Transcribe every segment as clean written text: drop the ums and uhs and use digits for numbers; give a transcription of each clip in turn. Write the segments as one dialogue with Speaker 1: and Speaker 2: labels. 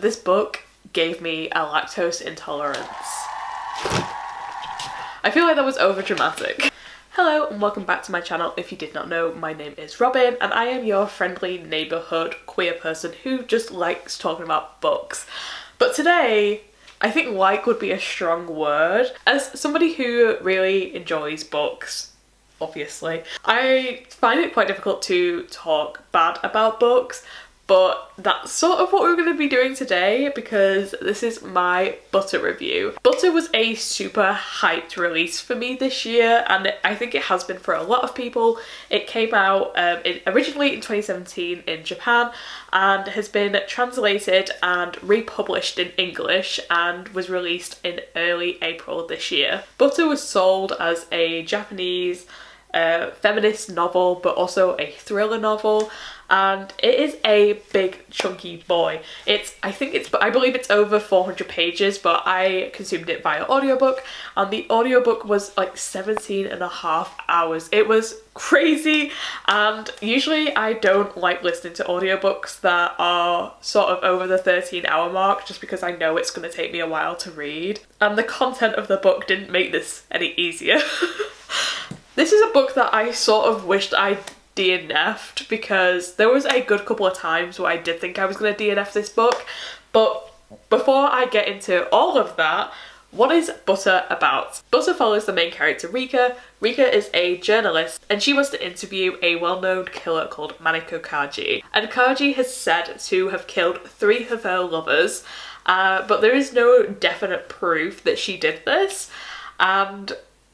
Speaker 1: this book gave me a lactose intolerance. I feel like that was over dramatic. Hello and welcome back to my channel. If you did not know, my name is Robin and I am your friendly neighbourhood queer person who just likes talking about books. But today, I think like would be a strong word. As somebody who really enjoys books, obviously, I find it quite difficult to talk bad about books, but that's sort of what we're going to be doing today because this is my Butter review. Butter was a super hyped release for me this year, and I think it has been for a lot of people. It came out originally in 2017 in Japan and has been translated and republished in English and was released in early April this year. Butter was sold as a Japanese feminist novel, but also a thriller novel, and it is a big chunky boy. I believe it's over 400 pages, but I consumed it via audiobook, and the audiobook was like 17 and a half hours. It was crazy, and usually I don't like listening to audiobooks that are sort of over the 13-hour mark just because I know it's going to take me a while to read, and the content of the book didn't make this any easier. This is a book that I sort of wished I DNF'd because there was a good couple of times where I did think I was going to DNF this book. But before I get into all of that, what is Butter about? Butter follows the main character Rika. Rika is a journalist and she wants to interview a well-known killer called Maneko Kaji. And Kaji has said to have killed 3 of her lovers, but there is no definite proof that she did this. And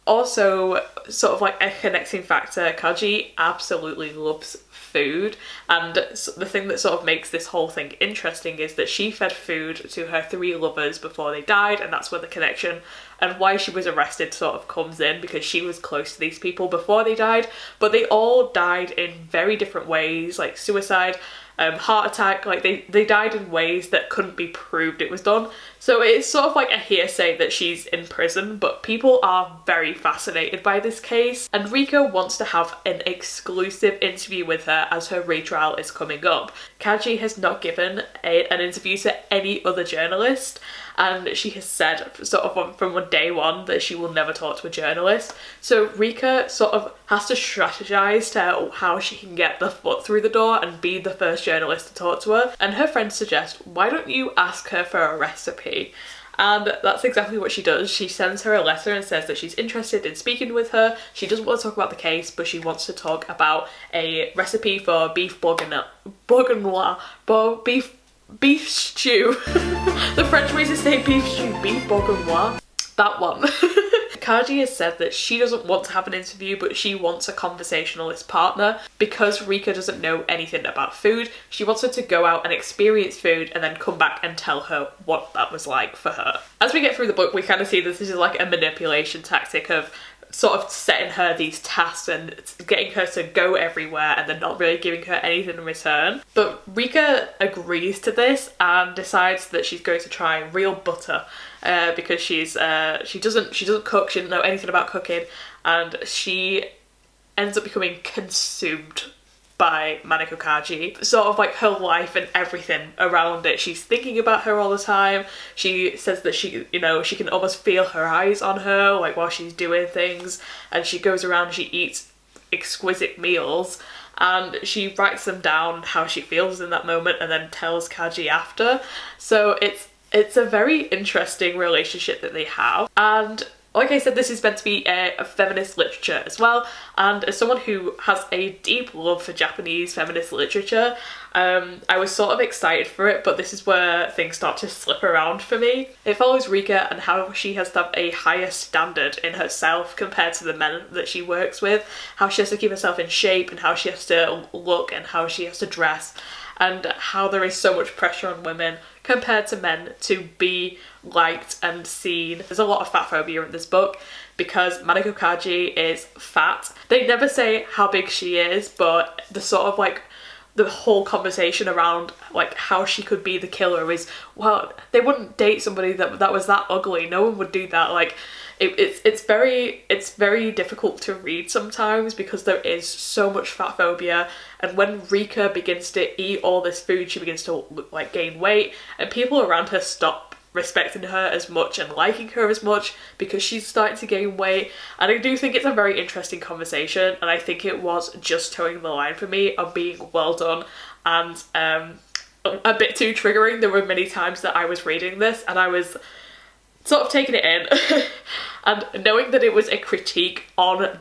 Speaker 1: also, sort of like a connecting factor, Kaji absolutely loves food, and the thing that sort of makes this whole thing interesting is that she fed food to her 3 lovers before they died, and that's where the connection and why she was arrested sort of comes in, because she was close to these people before they died, but they all died in very different ways, like suicide, heart attack, like they died in ways that couldn't be proved it was done. So it's sort of like a hearsay that she's in prison, but people are very fascinated by this case, and Rika wants to have an exclusive interview with her as her retrial is coming up. Kaji has not given an interview to any other journalist, and she has said sort of from day one that she will never talk to a journalist. So Rika sort of has to strategize to how she can get the foot through the door and be the first journalist to talk to her. And her friends suggest, why don't you ask her for a recipe? And that's exactly what she does. She sends her a letter and says that she's interested in speaking with her. She doesn't want to talk about the case, but she wants to talk about a recipe for beef bourguignon, beef stew. The French way to say beef stew, beef bourguignon. That one. Kaji has said that she doesn't want to have an interview, but she wants a conversationalist partner. Because Rika doesn't know anything about food, she wants her to go out and experience food and then come back and tell her what that was like for her. As we get through the book, we kind of see this is like a manipulation tactic of sort of setting her these tasks and getting her to go everywhere and then not really giving her anything in return. But Rika agrees to this and decides that she's going to try real butter because she doesn't cook, she doesn't know anything about cooking, and she ends up becoming consumed by Maneko Kaji. Sort of like her life and everything around it. She's thinking about her all the time. She says that she can almost feel her eyes on her, like while she's doing things, and she goes around, she eats exquisite meals, and she writes them down how she feels in that moment and then tells Kaji after. So it's a very interesting relationship that they have. And like I said, this is meant to be a feminist literature as well, and as someone who has a deep love for Japanese feminist literature, I was sort of excited for it, but this is where things start to slip around for me. It follows Rika and how she has to have a higher standard in herself compared to the men that she works with, how she has to keep herself in shape and how she has to look and how she has to dress, and how there is so much pressure on women compared to men to be liked and seen. There's a lot of fat phobia in this book because Maneko Kaji is fat. They never say how big she is, but the sort of like the whole conversation around like how she could be the killer is, well, they wouldn't date somebody that was that ugly. No one would do that. Like it's very difficult to read sometimes because there is so much fat phobia, and when Rika begins to eat all this food, she begins to like gain weight, and people around her stop respecting her as much and liking her as much because she's starting to gain weight. And I do think it's a very interesting conversation, and I think it was just towing the line for me of being well done and a bit too triggering. There were many times that I was reading this and I was sort of taking it in and knowing that it was a critique on,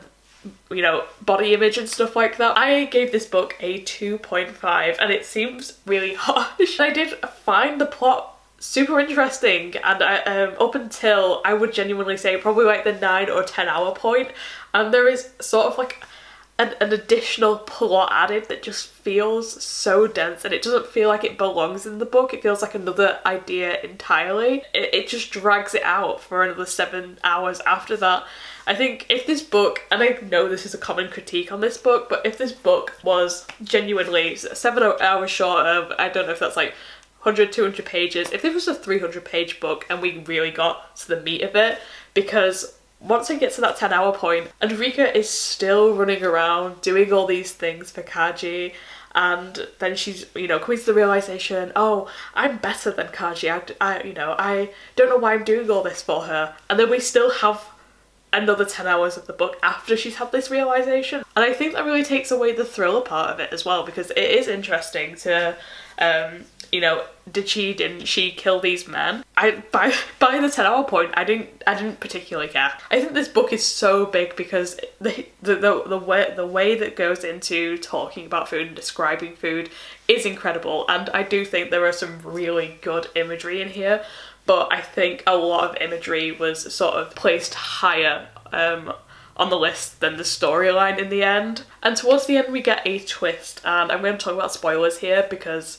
Speaker 1: you know, body image and stuff like that. I gave this book a 2.5, and it seems really harsh. I did find the plot super interesting, and I, up until I would genuinely say probably like the 9 or 10 hour point, and there is sort of like an additional plot added that just feels so dense, and it doesn't feel like it belongs in the book. It feels like another idea entirely. It just drags it out for another 7 hours after that. I think if this book, and I know this is a common critique on this book, but if this book was genuinely 7 hours short of, I don't know if that's like 100, 200 pages, if this was a 300 page book and we really got to the meat of it, because once it gets to that 10 hour point and Rika is still running around doing all these things for Kaji, and then she's, you know, comes to the realization, oh, I'm better than Kaji, I don't know why I'm doing all this for her, and then we still have another 10 hours of the book after she's had this realization. And I think that really takes away the thriller part of it as well, because it is interesting to you know, didn't she kill these men? By the 10 hour point, I didn't particularly care. I think this book is so big because the way that goes into talking about food and describing food is incredible, and I do think there are some really good imagery in here, but I think a lot of imagery was sort of placed higher on the list than the storyline in the end. And towards the end we get a twist, and I'm going to talk about spoilers here because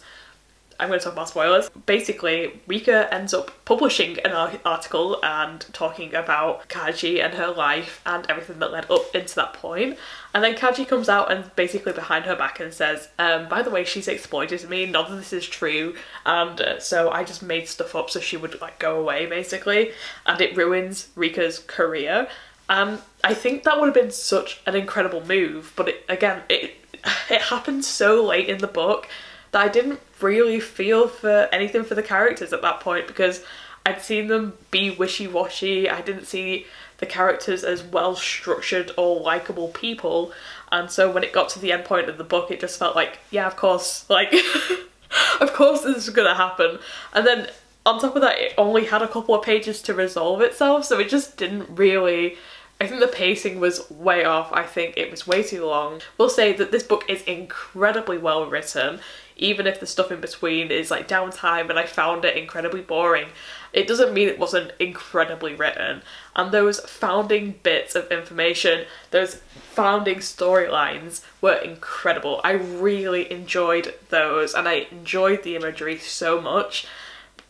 Speaker 1: I'm going to talk about spoilers. Basically, Rika ends up publishing an article and talking about Kaji and her life and everything that led up into that point. And then Kaji comes out and basically behind her back and says, by the way, she's exploited me, none of this is true, and so I just made stuff up so she would like go away, basically, and it ruins Rika's career. I think that would have been such an incredible move, but it happened so late in the book that I didn't really feel for anything for the characters at that point, because I'd seen them be wishy-washy. I didn't see the characters as well structured or likable people, and so when it got to the end point of the book it just felt like, yeah, of course, like of course this is gonna happen. And then on top of that, it only had a couple of pages to resolve itself, so it just didn't really, I think the pacing was way off. I think it was way too long. We'll say that this book is incredibly well written, even if the stuff in between is like downtime and I found it incredibly boring. It doesn't mean it wasn't incredibly written. And those founding bits of information, those founding storylines were incredible. I really enjoyed those, and I enjoyed the imagery so much.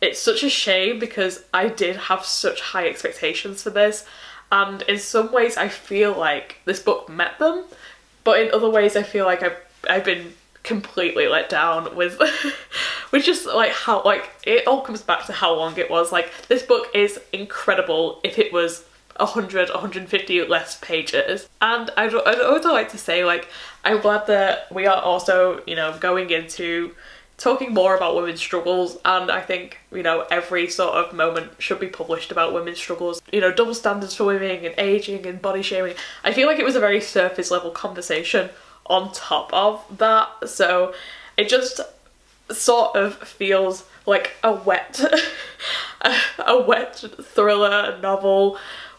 Speaker 1: It's such a shame because I did have such high expectations for this, and in some ways I feel like this book met them, but in other ways I feel like I've been completely let down with with just like how, like, it all comes back to how long it was. Like, this book is incredible if it was 100, 150 less pages. And I'd also like to say, like, I'm glad that we are also, you know, going into talking more about women's struggles, and I think, you know, every sort of moment should be published about women's struggles. You know, double standards for women and aging and body shaming. I feel like it was a very surface level conversation on top of that, so it just sort of feels like a wet thriller novel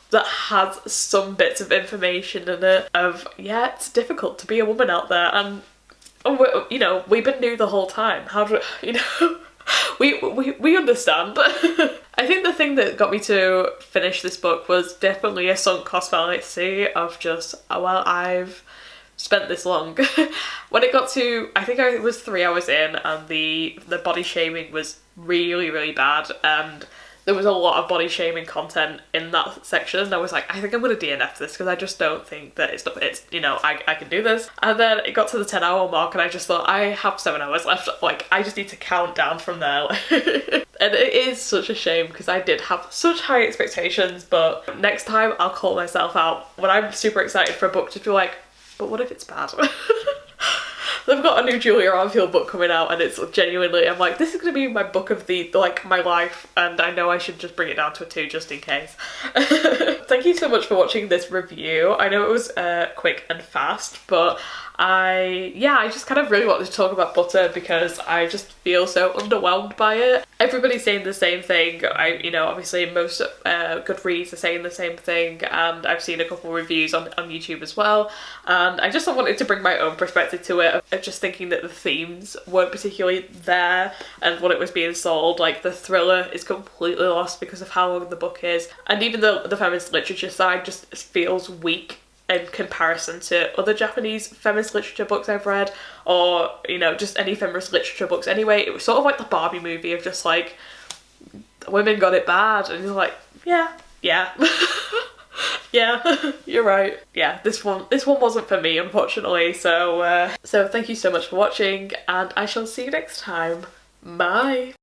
Speaker 1: that has some bits of information in it of, yeah, it's difficult to be a woman out there, and you know, we've been new the whole time. How do you know? we understand. I think the thing that got me to finish this book was definitely a sunk cost fallacy of just, oh, well, I've spent this long. When it got to, I think I was 3 hours in, and the body shaming was really, really bad, and there was a lot of body shaming content in that section, and I was like, I think I'm gonna DNF this because I just don't think that it's you know, I can do this. And then it got to the 10-hour mark and I just thought, I have 7 hours left, like I just need to count down from there. And it is such a shame because I did have such high expectations, but next time I'll call myself out when I'm super excited for a book, just be like, but what if it's bad? They've got a new Julia Armfield book coming out and it's genuinely, I'm like, this is going to be my book of the, like, my life, and I know I should just bring it down to a 2 just in case. Thank you so much for watching this review. I know it was quick and fast, but I just kind of really wanted to talk about Butter because I just feel so underwhelmed by it. Everybody's saying the same thing. You know, obviously most Goodreads are saying the same thing, and I've seen a couple of reviews on YouTube as well, and I just wanted to bring my own perspective to it, of just thinking that the themes weren't particularly there and what it was being sold. Like, the thriller is completely lost because of how long the book is, and even the feminist literature side just feels weak in comparison to other Japanese feminist literature books I've read, or, you know, just any feminist literature books anyway. It was sort of like the Barbie movie of just like, women got it bad, and you're like, yeah. Yeah, you're right. Yeah, this one wasn't for me, unfortunately. So thank you so much for watching, and I shall see you next time. Bye.